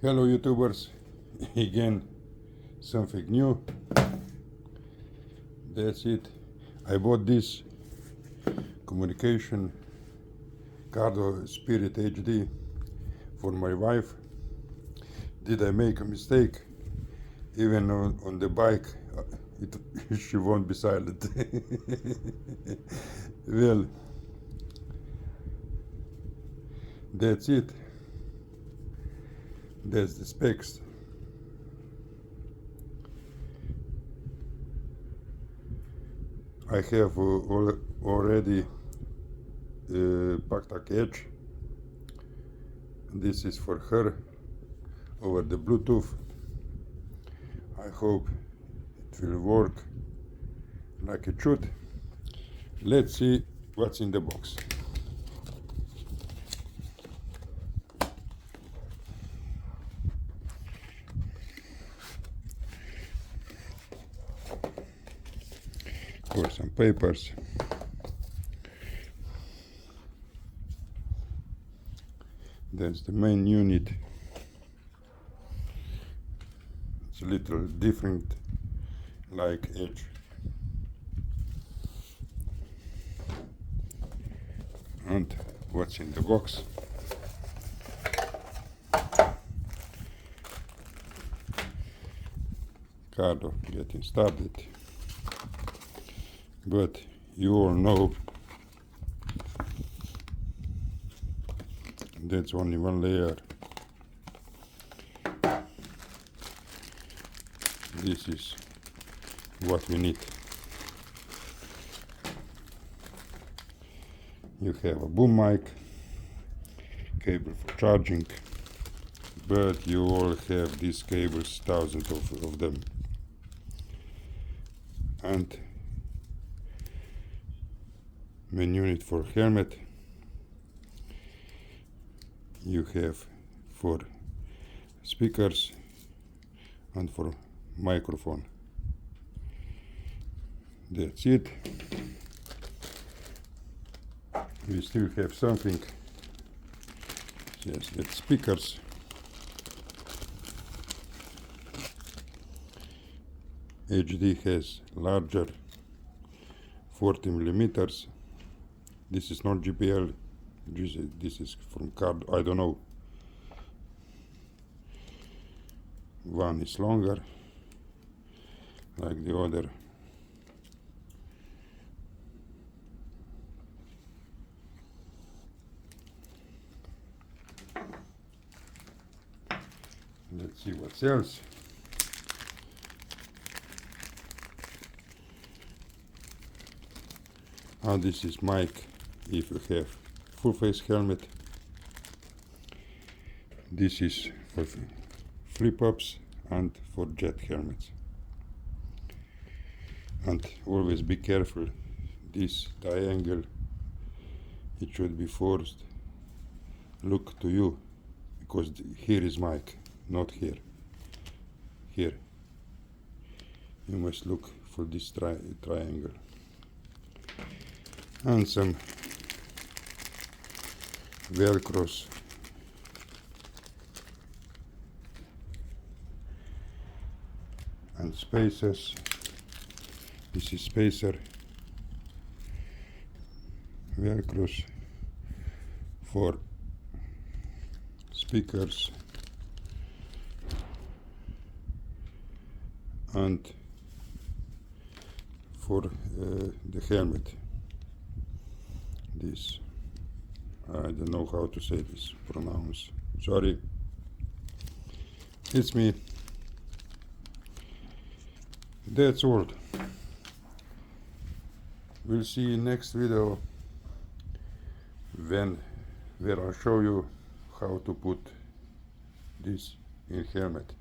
Hello YouTubers, again something new. That's it. I bought this communication Cardo Spirit HD for my wife. Did I make a mistake? Even on the bike she won't be silent. Well, that's it. That's the specs. I have already packed a catch. This is for her over the Bluetooth. I hope it will work like it should. Let's see what's in the box. For some papers. That's the main unit. It's a little different, like edge. And what's in the box? Cardo getting started. But you all know that's only one layer. This is what we need. You have a boom mic, cable for charging, but you all have these cables, thousands of them. And main unit for helmet. You have for speakers and for microphone. That's it. We still have something. Yes, that's speakers. HD has larger 40 millimeters. This is not GPL. This is from Cardo. I don't know. One is longer, like the other. Let's see what else. This is mic if you have full face helmet. This is for flip-ups and for jet helmets. And always be careful, this triangle, it should be forced look to you, because here is mic, not here. Here you must look for this triangle. And some velcros and spacers. This is spacer, velcros for speakers and for the helmet. This, I don't know how to say this, pronounce, sorry, it's me. That's all. We'll see you next video where I'll show you how to put this in helmet.